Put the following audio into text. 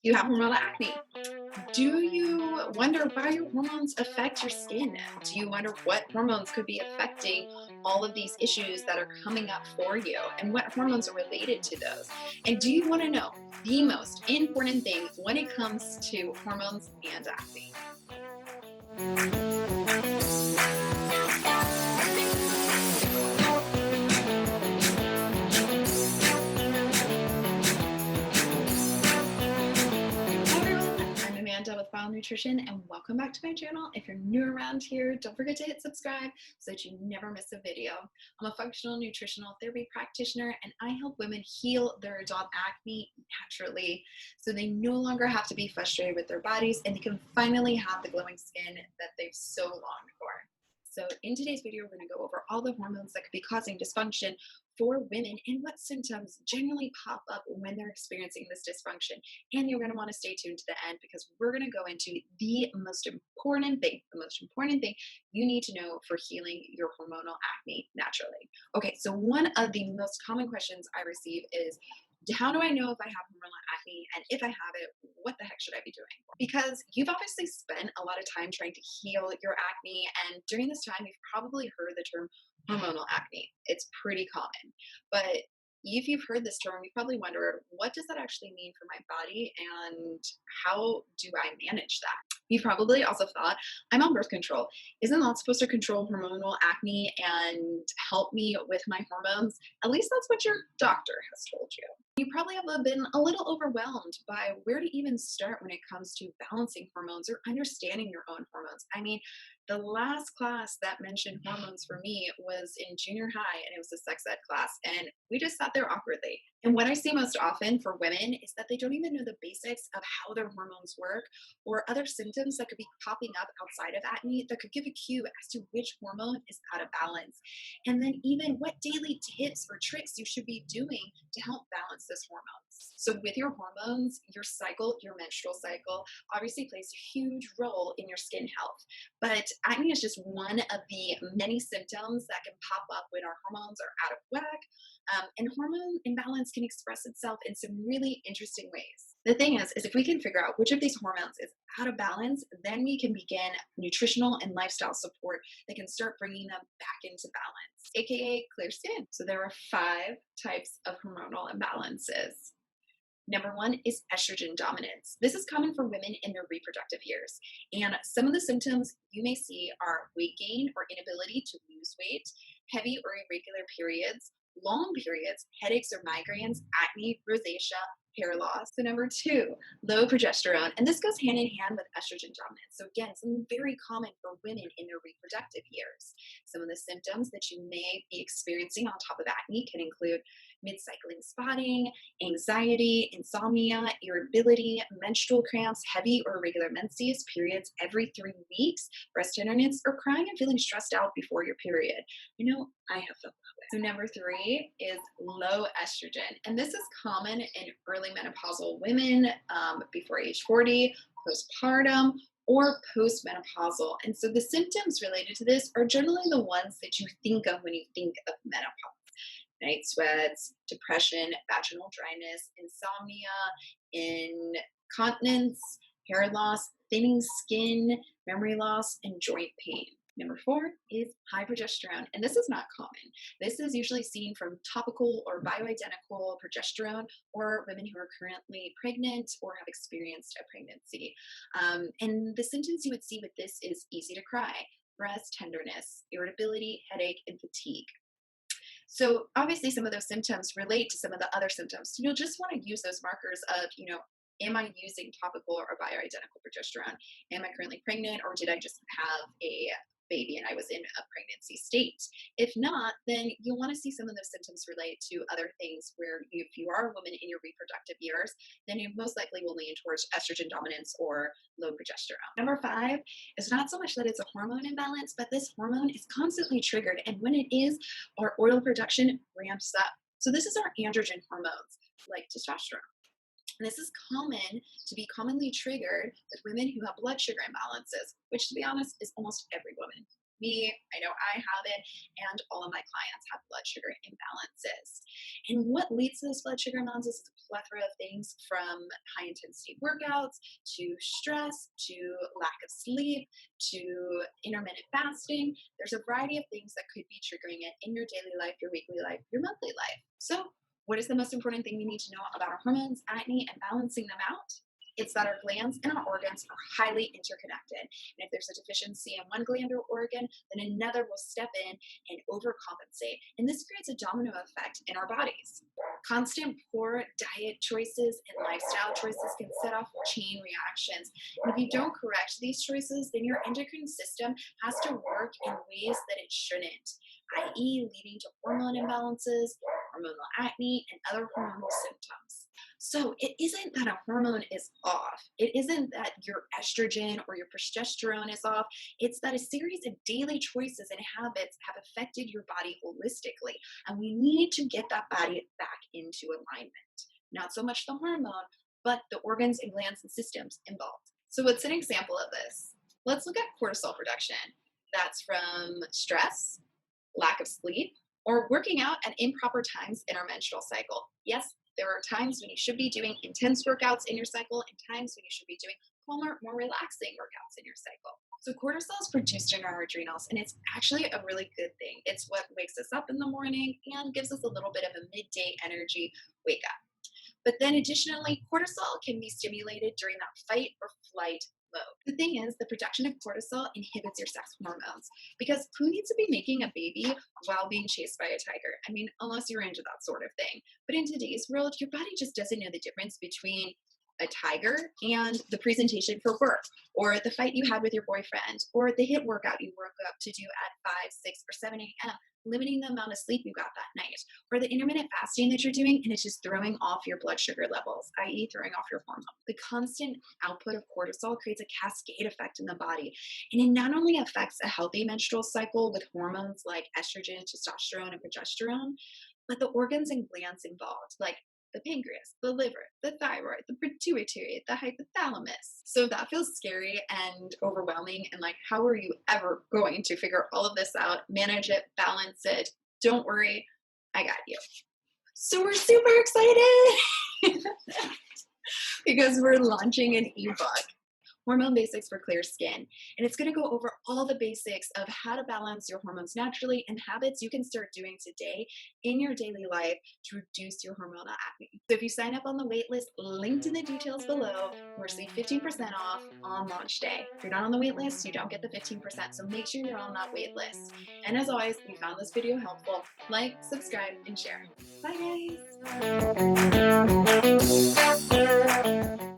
You have hormonal acne. Do you wonder why your hormones affect your skin? Do you wonder what hormones could be affecting all of these issues that are coming up for you and what hormones are related to those? And do you want to know the most important thing when it comes to hormones and acne? Hi everyone, I'm Amanda with Bio Nutrition and welcome back to my channel. If you're new around here, don't forget to hit subscribe so that you never miss a video. I'm a functional nutritional therapy practitioner and I help women heal their adult acne naturally so they no longer have to be frustrated with their bodies and they can finally have the glowing skin that they've so longed for. So in today's video, we're going to go over all the hormones that could be causing dysfunction for women and what symptoms generally pop up when they're experiencing this dysfunction. And you're going to want to stay tuned to the end because we're going to go into the most important thing you need to know for healing your hormonal acne naturally. Okay, so one of the most common questions I receive is, how do I know if I have hormonal acne? And if I have it, what the heck should I be doing? Because you've obviously spent a lot of time trying to heal your acne. And during this time, you've probably heard the term hormonal acne. It's pretty common. But if you've heard this term, you probably wonder, what does that actually mean for my body? And how do I manage that? You've probably also thought, I'm on birth control. Isn't that supposed to control hormonal acne and help me with my hormones? At least that's what your doctor has told you. You probably have been a little overwhelmed by where to even start when it comes to balancing hormones or understanding your own hormones. I mean, the last class that mentioned hormones for me was in junior high, and it was a sex ed class, and we just sat there awkwardly. And what I see most often for women is that they don't even know the basics of how their hormones work or other symptoms that could be popping up outside of acne that could give a cue as to which hormone is out of balance. And then even what daily tips or tricks you should be doing to help balance this hormones. So with your hormones, your cycle, your menstrual cycle obviously plays a huge role in your skin health. But acne is just one of the many symptoms that can pop up when our hormones are out of whack. And hormone imbalance can express itself in some really interesting ways. The thing is if we can figure out which of these hormones is out of balance, then we can begin nutritional and lifestyle support that can start bringing them back into balance, aka clear skin. So there are 5 types of hormonal imbalances. Number 1 is estrogen dominance. This is common for women in their reproductive years. And some of the symptoms you may see are weight gain or inability to lose weight, heavy or irregular periods, long periods, headaches or migraines, acne, rosacea, hair loss. So number 2, low progesterone. And this goes hand in hand with estrogen dominance. So again, something very common for women in their reproductive years. Some of the symptoms that you may be experiencing on top of acne can include mid-cycling spotting, anxiety, insomnia, irritability, menstrual cramps, heavy or irregular menses, periods every 3 weeks, breast tenderness, or crying and feeling stressed out before your period. You know, I have felt that way. So number 3 is low estrogen. And this is common in early menopausal women before age 40, postpartum, or postmenopausal. And so the symptoms related to this are generally the ones that you think of when you think of menopause: night sweats, depression, vaginal dryness, insomnia, incontinence, hair loss, thinning skin, memory loss, and joint pain. Number 4 is high progesterone, and this is not common. This is usually seen from topical or bioidentical progesterone or women who are currently pregnant or have experienced a pregnancy. And the symptoms you would see with this is easy to cry, breast tenderness, irritability, headache, and fatigue. So obviously some of those symptoms relate to some of the other symptoms. So you'll just want to use those markers of, am I using topical or bioidentical progesterone? Am I currently pregnant, or did I just have a baby and I was in a pregnancy state? If not, then you'll want to see some of those symptoms relate to other things where if you are a woman in your reproductive years, then you most likely will lean towards estrogen dominance or low progesterone. Number 5 is not so much that it's a hormone imbalance, but this hormone is constantly triggered. And when it is, our oil production ramps up. So this is our androgen hormones like testosterone. And this is common to be commonly triggered with women who have blood sugar imbalances, which, to be honest, is almost every woman. me, I know I have it, and all of my clients have blood sugar imbalances. And what leads to this blood sugar imbalances is a plethora of things, from high intensity workouts to stress to lack of sleep to intermittent fasting. There's a variety of things that could be triggering it in your daily life, your weekly life, your monthly life. So, what is the most important thing we need to know about our hormones, acne, and balancing them out? It's that our glands and our organs are highly interconnected. And if there's a deficiency in one gland or organ, then another will step in and overcompensate. And this creates a domino effect in our bodies. Constant poor diet choices and lifestyle choices can set off chain reactions. And if you don't correct these choices, then your endocrine system has to work in ways that it shouldn't, i.e., leading to hormone imbalances, hormonal acne, and other hormonal symptoms. So it isn't that a hormone is off. It isn't that your estrogen or your progesterone is off. It's that a series of daily choices and habits have affected your body holistically. And we need to get that body back into alignment. Not so much the hormone, but the organs and glands and systems involved. So what's an example of this? Let's look at cortisol production. That's from stress, lack of sleep, or working out at improper times in our menstrual cycle. Yes, there are times when you should be doing intense workouts in your cycle and times when you should be doing calmer, more relaxing workouts in your cycle. So cortisol is produced in our adrenals, and it's actually a really good thing. It's what wakes us up in the morning and gives us a little bit of a midday energy wake up. But then additionally, cortisol can be stimulated during that fight or flight mode. The thing is, the production of cortisol inhibits your sex hormones, because who needs to be making a baby while being chased by a tiger? I mean, unless you're into that sort of thing. But in today's world, your body just doesn't know the difference between a tiger and the presentation for work, or the fight you had with your boyfriend, or the HIIT workout you woke up to do at 5, 6, or 7 a.m., limiting the amount of sleep you got that night, or the intermittent fasting that you're doing and it's just throwing off your blood sugar levels, i.e., throwing off your hormone. The constant output of cortisol creates a cascade effect in the body, and it not only affects a healthy menstrual cycle with hormones like estrogen, testosterone, and progesterone, but the organs and glands involved, like the pancreas, the liver, the thyroid, the pituitary, the hypothalamus. So that feels scary and overwhelming. And like, how are you ever going to figure all of this out, manage it, balance it? Don't worry, I got you. So we're super excited because we're launching an ebook, Hormone Basics for Clear Skin. And it's going to go over all the basics of how to balance your hormones naturally and habits you can start doing today in your daily life to reduce your hormonal acne. So if you sign up on the wait list, linked in the details below, we'll receive 15% off on launch day. If you're not on the wait list, you don't get the 15%. So make sure you're on that wait list. And as always, if you found this video helpful, like, subscribe, and share. Bye guys.